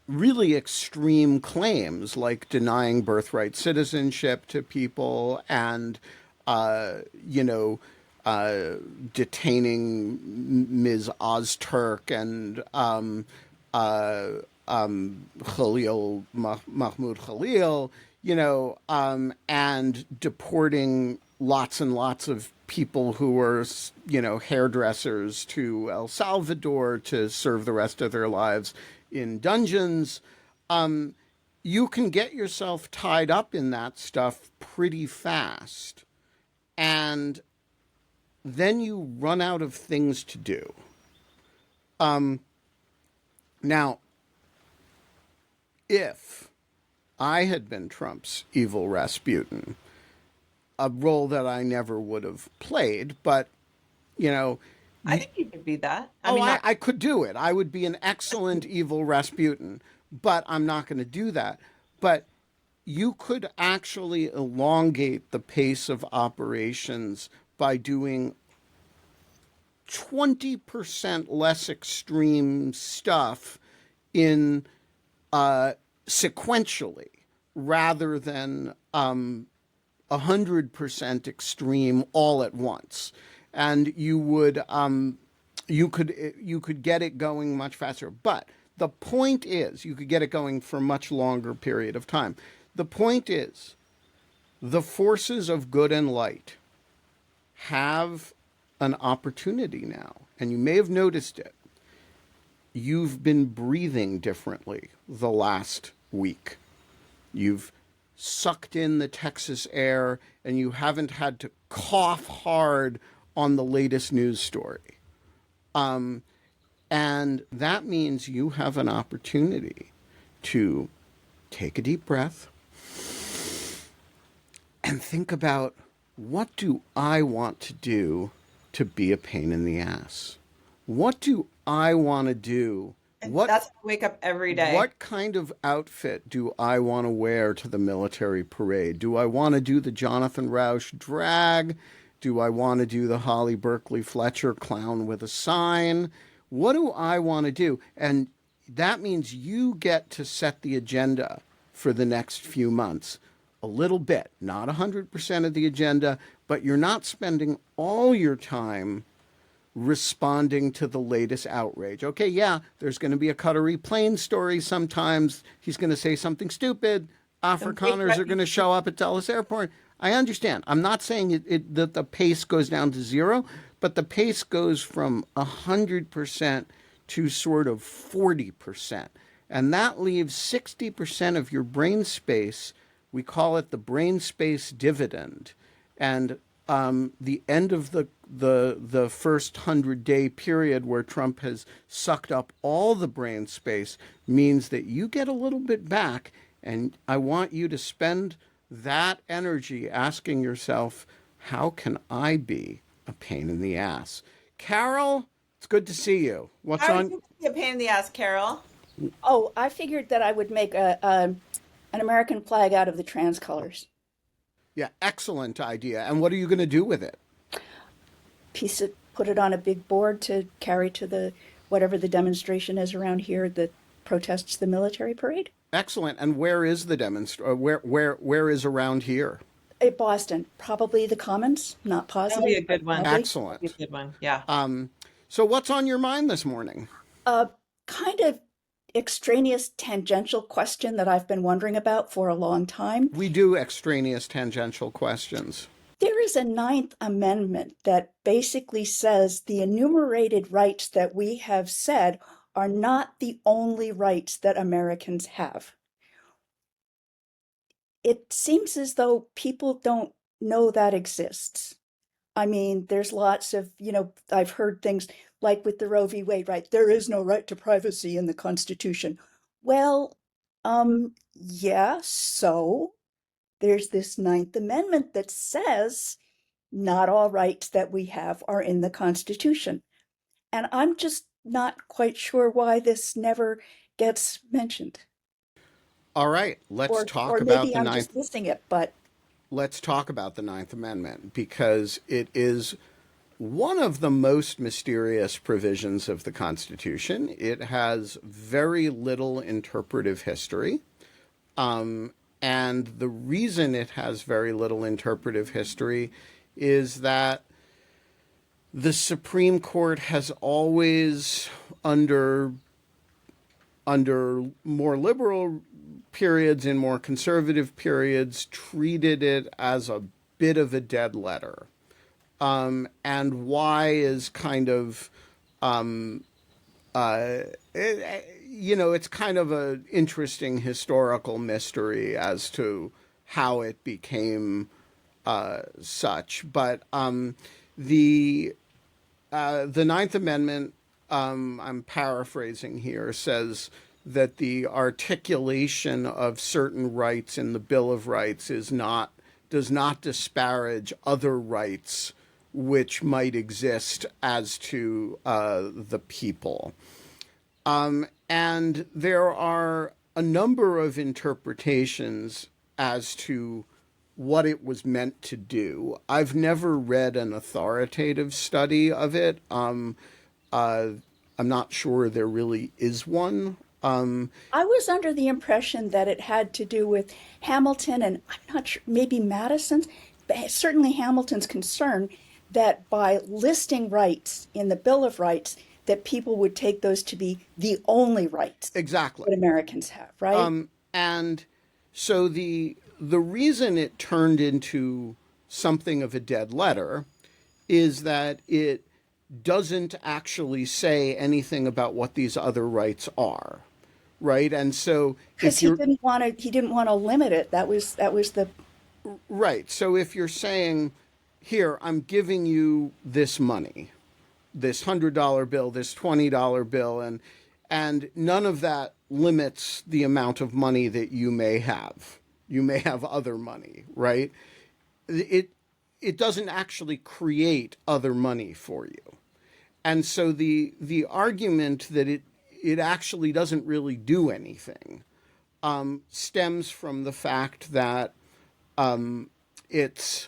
really extreme claims like denying birthright citizenship to people and, you know, detaining Ms. Ozturk and Mahmoud Khalil, you know, and deporting lots and lots of people who were, you know, hairdressers to El Salvador to serve the rest of their lives in dungeons. You can get yourself tied up in that stuff pretty fast. And then you run out of things to do. Now, if I had been Trump's evil Rasputin, a role that I never would have played, but, you know, I think you could be that. I could do it. I would be an excellent evil Rasputin, but I'm not going to do that. But you could actually elongate the pace of operations by doing 20% less extreme stuff in sequentially rather than 100% extreme all at once. And you would you could get it going much faster. But the point is, you could get it going for a much longer period of time. The point is, the forces of good and light have an opportunity now, and you may have noticed it. You've been breathing differently the last week. You've sucked in the Texas air, and you haven't had to cough hard on the latest news story. And that means you have an opportunity to take a deep breath and think about, what do I want to do to be a pain in the ass? What do I want to do? That's how I wake up every day. What kind of outfit do I want to wear to the military parade? Do I want to do the Jonathan Rauch drag? Do I want to do the Holly Berkley Fletcher clown with a sign? What do I want to do? And that means you get to set the agenda for the next few months. A little bit, not 100% of the agenda, but you're not spending all your time responding to the latest outrage. Okay, yeah, there's going to be a Qatari plane story sometimes. He's going to say something stupid. Afrikaners are going to show up at Dulles Airport. I understand. I'm not saying that the pace goes down to zero, but the pace goes from 100% to sort of 40%. And that leaves 60% of your brain space. We call it the brain space dividend. And the end of the first 100-day period where Trump has sucked up all the brain space means that you get a little bit back, and I want you to spend that energy asking yourself, how can I be a pain in the ass? Carol, it's good to see you. What's How on? are you a pain in the ass, Carol? Oh, I figured that I would make an American flag out of the trans colors. Yeah, excellent idea. And what are you going to do with it? Put it on a big board to carry to the whatever the demonstration is around here that protests the military parade. Excellent. And where is the demonstration? Where is around here? Boston, probably the Commons. Not positive. That'll be a good one. Probably. Excellent. That'll be a good one. Yeah. So what's on your mind this morning? Kind of extraneous tangential question that I've been wondering about for a long time. We do extraneous tangential questions. There is a Ninth Amendment that basically says the enumerated rights that we have said are not the only rights that Americans have. It seems as though people don't know that exists. I mean, there's lots of, I've heard things like with the Roe v. Wade, right? There is no right to privacy in the Constitution. Well, yeah, so there's this Ninth Amendment that says not all rights that we have are in the Constitution. And I'm just not quite sure why this never gets mentioned. All right, let's talk Or about maybe the I'm ninth. just missing it, but Let's talk about the Ninth Amendment, because it is one of the most mysterious provisions of the Constitution. It has very little interpretive history. And the reason it has very little interpretive history is that the Supreme Court has always, under more liberal periods and more conservative periods, treated it as a bit of a dead letter. And why is kind of, it's kind of an interesting historical mystery as to how it became such. But the Ninth Amendment, I'm paraphrasing here, says that the articulation of certain rights in the Bill of Rights does not disparage other rights which might exist as to the people. And there are a number of interpretations as to what it was meant to do. I've never read an authoritative study of it. I'm not sure there really is one. I was under the impression that it had to do with Hamilton and I'm not sure, maybe Madison's, but certainly Hamilton's concern that by listing rights in the Bill of Rights, that people would take those to be the only rights Exactly. that Americans have, right? And so the reason it turned into something of a dead letter is that it doesn't actually say anything about what these other rights are, right? And so Because he didn't want to limit it. That was the right. So if you're saying, here, I'm giving you this money, this $100 bill, this $20 bill, and none of that limits the amount of money that you may have. You may have other money, right? It doesn't actually create other money for you. And so the argument that it actually doesn't really do anything stems from the fact that it's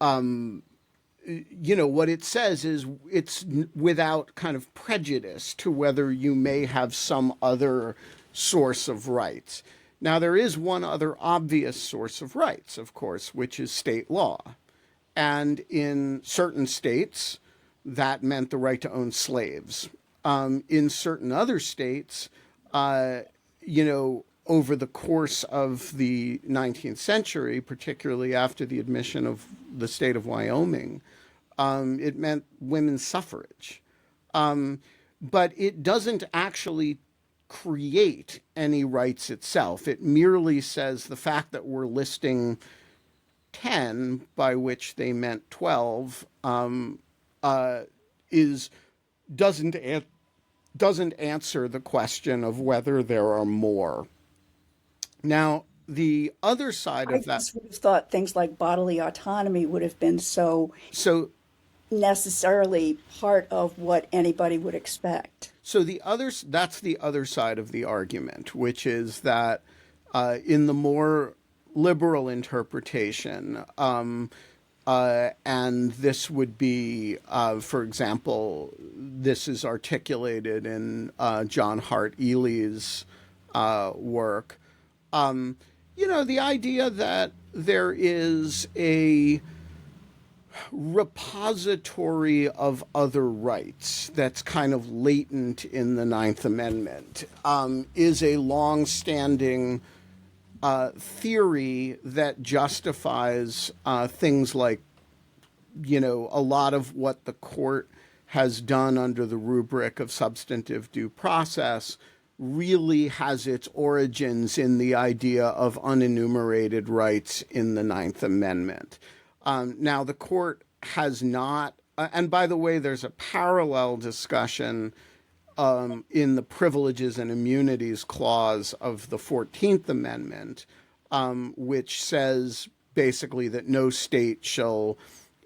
what it says is it's without kind of prejudice to whether you may have some other source of rights. Now, there is one other obvious source of rights, of course, which is state law. And in certain states, that meant the right to own slaves. In certain other states, over the course of the 19th century, particularly after the admission of the state of Wyoming, it meant women's suffrage. But it doesn't actually create any rights itself. It merely says the fact that we're listing 10, by which they meant 12, doesn't answer the question of whether there are more. Now, the other side of that. I just would have thought things like bodily autonomy would have been so necessarily part of what anybody would expect. So that's the other side of the argument, which is that in the more liberal interpretation, and this would be, for example, this is articulated in John Hart Ely's work. The idea that there is a repository of other rights that's kind of latent in the Ninth Amendment is a long-standing theory that justifies things like, a lot of what the court has done under the rubric of substantive due process really has its origins in the idea of unenumerated rights in the Ninth Amendment. Now, the court has not, and by the way, there's a parallel discussion in the Privileges and Immunities Clause of the 14th Amendment, which says basically that no state shall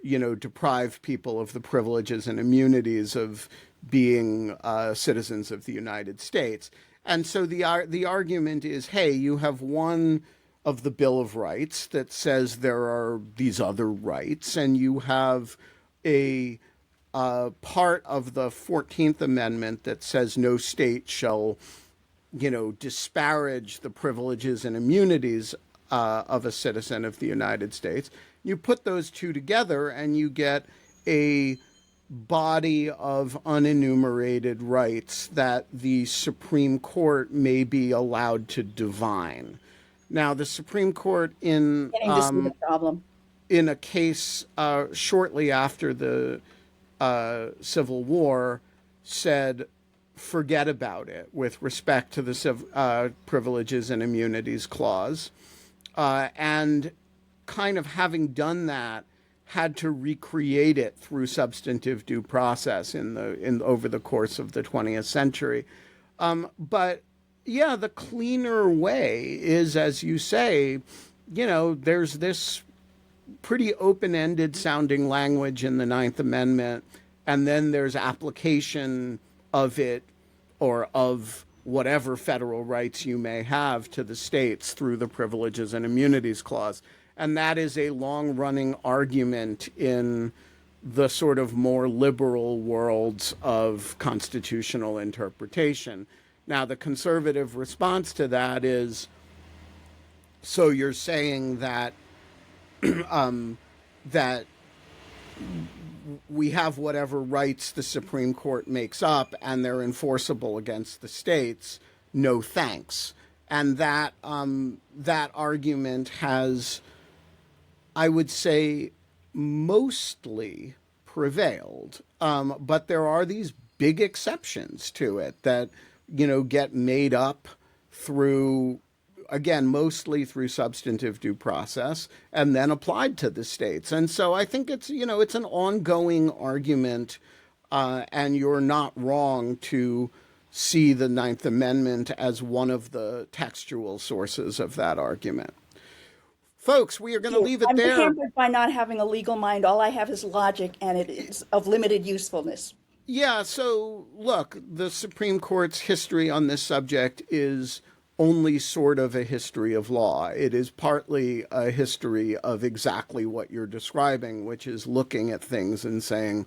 deprive people of the privileges and immunities of being citizens of the United States. And so the argument is, hey, you have one of the Bill of Rights that says there are these other rights, and you have a part of the 14th Amendment that says no state shall, disparage the privileges and immunities of a citizen of the United States. You put those two together and you get a body of unenumerated rights that the Supreme Court may be allowed to divine. Now, the Supreme Court Getting to see the problem. in a case shortly after the Civil War said, forget about it with respect to the Privileges and Immunities Clause. And kind of having done that, had to recreate it through substantive due process over the course of the 20th century. But yeah, the cleaner way is, as you say, there's this pretty open-ended sounding language in the Ninth Amendment, and then there's application of it or of whatever federal rights you may have to the states through the Privileges and Immunities Clause. And that is a long-running argument in the sort of more liberal worlds of constitutional interpretation. Now, the conservative response to that is, so you're saying that that we have whatever rights the Supreme Court makes up and they're enforceable against the states? No thanks. And that argument has, I would say, mostly prevailed. But there are these big exceptions to it that, get made up through, again, mostly through substantive due process and then applied to the states. And so I think it's, it's an ongoing argument, and you're not wrong to see the Ninth Amendment as one of the textual sources of that argument. Folks, we are going to leave it there. I'm hampered by not having a legal mind. All I have is logic, and it is of limited usefulness. Yeah, so look, the Supreme Court's history on this subject is only sort of a history of law. It is partly a history of exactly what you're describing, which is looking at things and saying,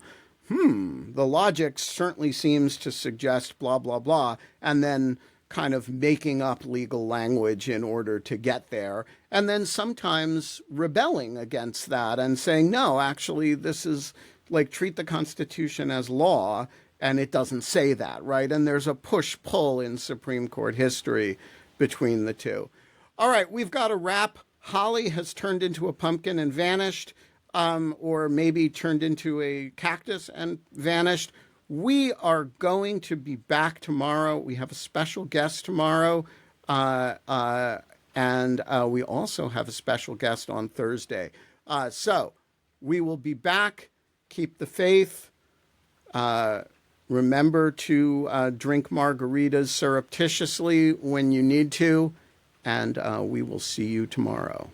the logic certainly seems to suggest blah, blah, blah, and then kind of making up legal language in order to get there, and then sometimes rebelling against that and saying, no, actually, this is like treat the Constitution as law, and it doesn't say that, right? And there's a push-pull in Supreme Court history between the two. All right, we've got a wrap. Holly has turned into a pumpkin and vanished, or maybe turned into a cactus and vanished. We are going to be back tomorrow. We have a special guest tomorrow, and we also have a special guest on Thursday. So we will be back. Keep the faith. Remember to drink margaritas surreptitiously when you need to, and we will see you tomorrow.